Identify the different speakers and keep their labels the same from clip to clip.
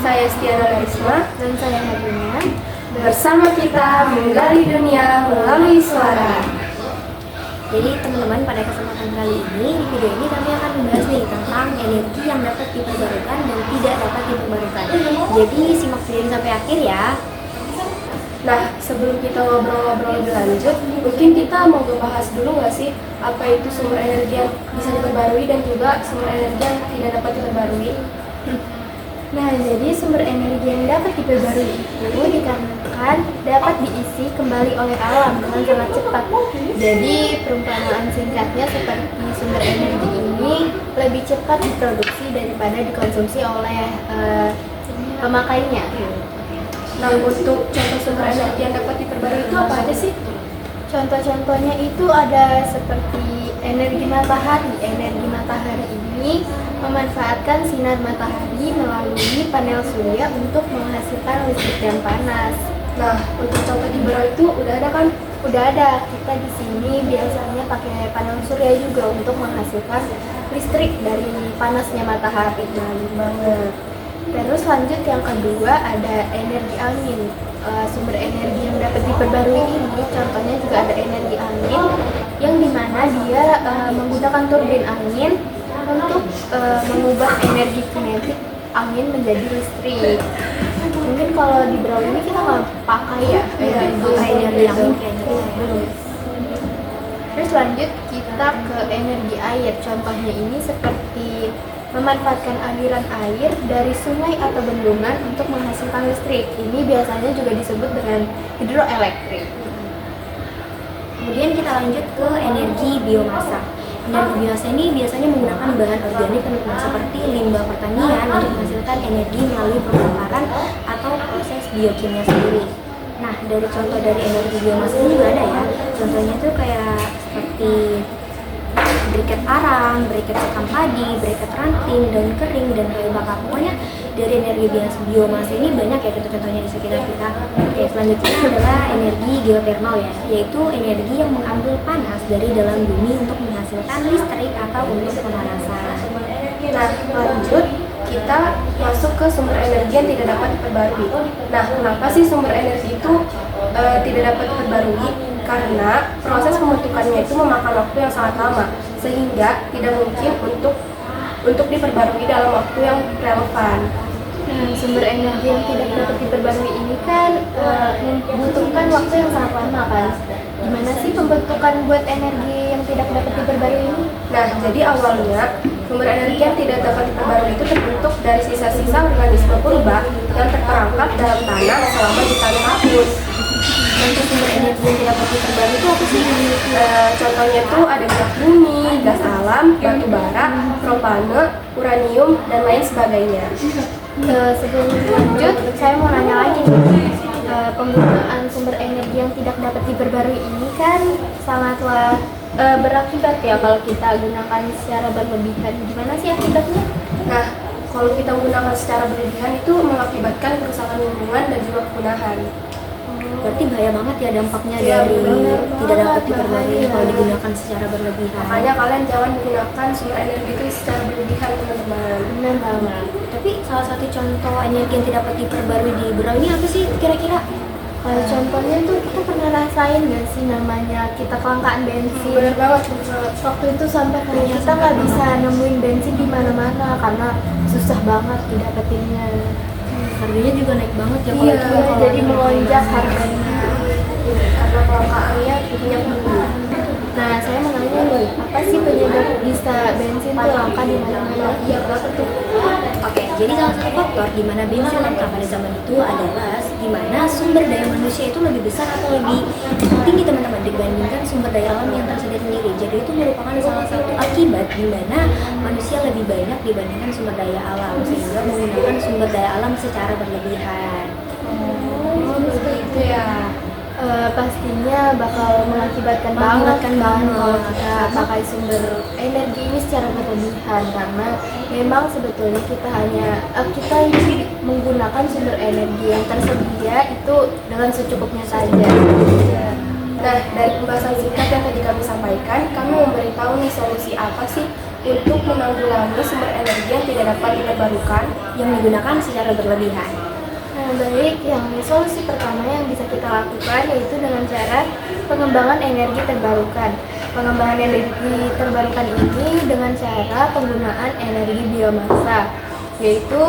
Speaker 1: Saya Stiana Larisma
Speaker 2: Dan saya Hadina.
Speaker 1: bersama kita menggali dunia melalui suara.
Speaker 2: Jadi teman-teman, pada kesempatan kali ini, di video ini kami akan membahas nih tentang energi yang dapat diperbarukan dan tidak dapat diperbarukan. Jadi simak video ini sampai akhir ya.
Speaker 1: Nah, sebelum kita ngobrol-ngobrol lebih lanjut, mungkin kita mau ngebahas dulu nggak sih apa itu sumber energi yang bisa diperbarui dan juga sumber energi yang tidak dapat diperbarui?
Speaker 2: Nah, jadi sumber energi yang dapat diperbarui itu dikarenakan dapat diisi kembali oleh alam dengan sangat cepat. Jadi perumpamaan singkatnya seperti sumber energi ini lebih cepat diproduksi daripada dikonsumsi oleh pemakainya.
Speaker 1: Nah, untuk contoh sumber energi yang dapat diperbarui itu apa aja sih?
Speaker 2: Contoh-contohnya itu ada seperti energi matahari. Energi matahari ini memanfaatkan sinar matahari melalui panel surya untuk menghasilkan listrik yang panas.
Speaker 1: Nah, untuk contoh di bawah itu udah ada kan?
Speaker 2: Udah ada, kita di sini biasanya pakai panel surya juga untuk menghasilkan listrik dari panasnya matahari.
Speaker 1: Baik banget.
Speaker 2: Terus lanjut yang kedua ada energi angin. Sumber energi yang dapat diperbarui ini contohnya juga ada energi angin yang dimana dia menggunakan turbin angin untuk mengubah energi kinetik angin menjadi listrik. Mungkin kalau di Brau ini kita nggak pakai ya energi angin kayaknya belum. Terus lanjut kita ke energi air. Contohnya ini seperti memanfaatkan aliran air dari sungai atau bendungan untuk menghasilkan listrik. Ini biasanya juga disebut dengan hidroelektrik. Kemudian kita lanjut ke energi biomasa. Energi biomasa ini biasanya menggunakan bahan organik penuh seperti limbah pertanian untuk menghasilkan energi melalui pembakaran atau proses biokimia sendiri. Nah, dari contoh dari energi biomasa ini juga ada ya. Contohnya tuh kayak seperti briket arang, briket sekam padi, briket ranting, daun kering, dan kayu bakar. Pokoknya dari energi biomasa ini banyak ya contoh-contohnya di sekitar kita. Oke, selanjutnya adalah energi geotermal ya, yaitu energi yang mengambil panas dari dalam bumi untuk menghasilkan listrik atau untuk pemanasan.
Speaker 1: Nah, lanjut kita masuk ke sumber energi yang tidak dapat diperbarui. Nah, kenapa sih sumber energi itu tidak dapat diperbarui? Karena proses pembentukannya itu memakan waktu yang sangat lama, sehingga tidak mungkin untuk diperbarui dalam waktu yang relevan.
Speaker 2: Nah, sumber energi yang tidak dapat diperbarui ini kan membutuhkan waktu yang sangat lama kan. Gimana sih pembentukan buat energi yang tidak dapat diperbarui ini?
Speaker 1: Nah, jadi awalnya sumber energi yang tidak dapat diperbarui itu terbentuk dari sisa-sisa organisme purba yang terperangkap dalam tanah selama jutaan tahun.
Speaker 2: Untuk sumber energi yang tidak dapat diperbarui itu apa sih?
Speaker 1: Contohnya tuh ada minyak bumi, gas alam, batu bara, propane, uranium, dan lain sebagainya.
Speaker 2: Sebelum lanjut, saya mau nanya lagi nih. Penggunaan sumber energi yang tidak dapat diperbarui ini kan sangatlah berakibat ya kalau kita gunakan secara berlebihan. Gimana sih akibatnya?
Speaker 1: Nah, kalau kita menggunakan secara berlebihan itu mengakibatkan kerusakan lingkungan dan juga kepunahan.
Speaker 2: Berarti bahaya banget ya dampaknya
Speaker 1: Iya,
Speaker 2: dari
Speaker 1: benar
Speaker 2: tidak dapat
Speaker 1: banget,
Speaker 2: diperbarui
Speaker 1: bahaya.
Speaker 2: kalau digunakan secara berlebihan.
Speaker 1: Makanya kalian jangan menggunakan sumber energi itu secara berlebihan, teman-teman.
Speaker 2: Benar banget. Tapi salah satu contoh energi yang tidak dapat diperbarui di Berau ini apa sih kira-kira? Contohnya tuh kita pernah rasain nggak sih namanya kita kelangkaan bensin.
Speaker 1: Benar banget.
Speaker 2: Waktu itu sampai kayak kita nggak bisa nemuin bensin di mana-mana karena susah banget didapetinnya. Harganya juga naik banget ya
Speaker 1: Iya,
Speaker 2: kalau
Speaker 1: jadi
Speaker 2: ada
Speaker 1: melonjak
Speaker 2: harga.
Speaker 1: harganya karena kelangkaannya minyak bumi.
Speaker 2: Nah, saya mau nanya nih, apa sih penyebab bisa bensin tuh langka di mana-mana?
Speaker 1: Iya, berapa tuh?
Speaker 2: Oke, jadi salah satu faktor di mana bensin langka pada zaman itu adalah di mana sumber daya manusia itu lebih besar atau lebih tinggi teman-teman dibandingkan sumber daya alam yang tersedia sendiri. Jadi itu merupakan salah satu akibat di mana manusia lebih banyak dibandingkan sumber daya alam sehingga menggunakan sumber daya alam secara berlebihan.
Speaker 1: Oh, seperti itu ya.
Speaker 2: Pastinya bakal mengakibatkan banget kalau kita pakai sumber energi ini secara berlebihan karena memang sebetulnya kita ini menggunakan sumber energi yang tersedia itu dengan secukupnya saja.
Speaker 1: Nah, dari pembahasan singkat yang tadi kami sampaikan, kami memberitahu nih solusi apa sih untuk menanggulangi sumber energi yang tidak tidak dapat diperbarukan
Speaker 3: yang digunakan secara berlebihan.
Speaker 2: Nah, baik, yang solusi pertama yang bisa kita lakukan yaitu dengan cara pengembangan energi terbarukan. Pengembangan energi terbarukan ini dengan cara penggunaan energi biomasa, yaitu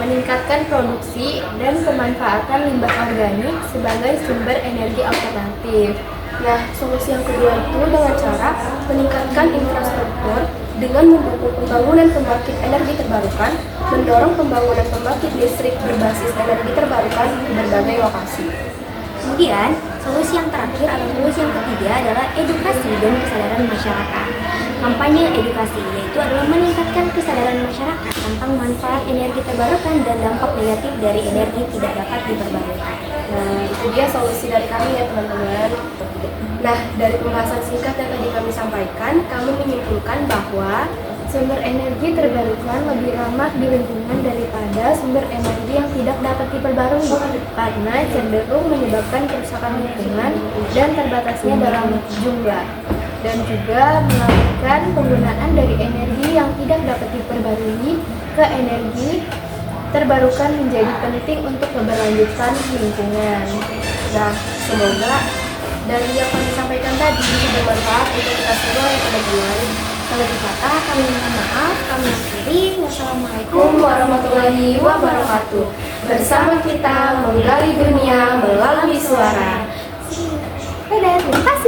Speaker 2: meningkatkan produksi dan pemanfaatan limbah organik sebagai sumber energi alternatif.
Speaker 1: Nah, solusi yang kedua itu dengan cara meningkatkan infrastruktur dengan mendukung pembangunan pembangkit energi terbarukan, mendorong pembangunan pembangkit listrik berbasis energi terbarukan di berbagai lokasi.
Speaker 3: Kemudian, solusi yang terakhir atau solusi yang ketiga adalah edukasi dan kesadaran masyarakat. Kampanye edukasi yaitu adalah meningkatkan kesadaran masyarakat tentang manfaat energi terbarukan dan dampak negatif dari energi tidak dapat diperbarukan.
Speaker 1: Nah, itu dia solusi dari kami ya teman-teman. Nah, dari pembahasan singkat yang tadi kami sampaikan, kami menyimpulkan bahwa
Speaker 2: Sumber energi terbarukan lebih ramah di lingkungan daripada sumber energi yang tidak dapat diperbarui karena cenderung menyebabkan kerusakan lingkungan dan terbatasnya dalam jumlah, dan juga mengalihkan penggunaan dari energi yang tidak dapat diperbarui ke energi terbarukan menjadi penting untuk keberlanjutan lingkungan.
Speaker 1: Nah, semoga dari yang kami sampaikan tadi bisa bermanfaat untuk kita semua ya teman-teman.
Speaker 3: Kalau kata kami minta maaf, kami akhiri. Wassalamualaikum
Speaker 1: Assalamualaikum warahmatullahi wabarakatuh. Bersama kita menggali dunia melalui suara.
Speaker 3: Dadah, terima kasih.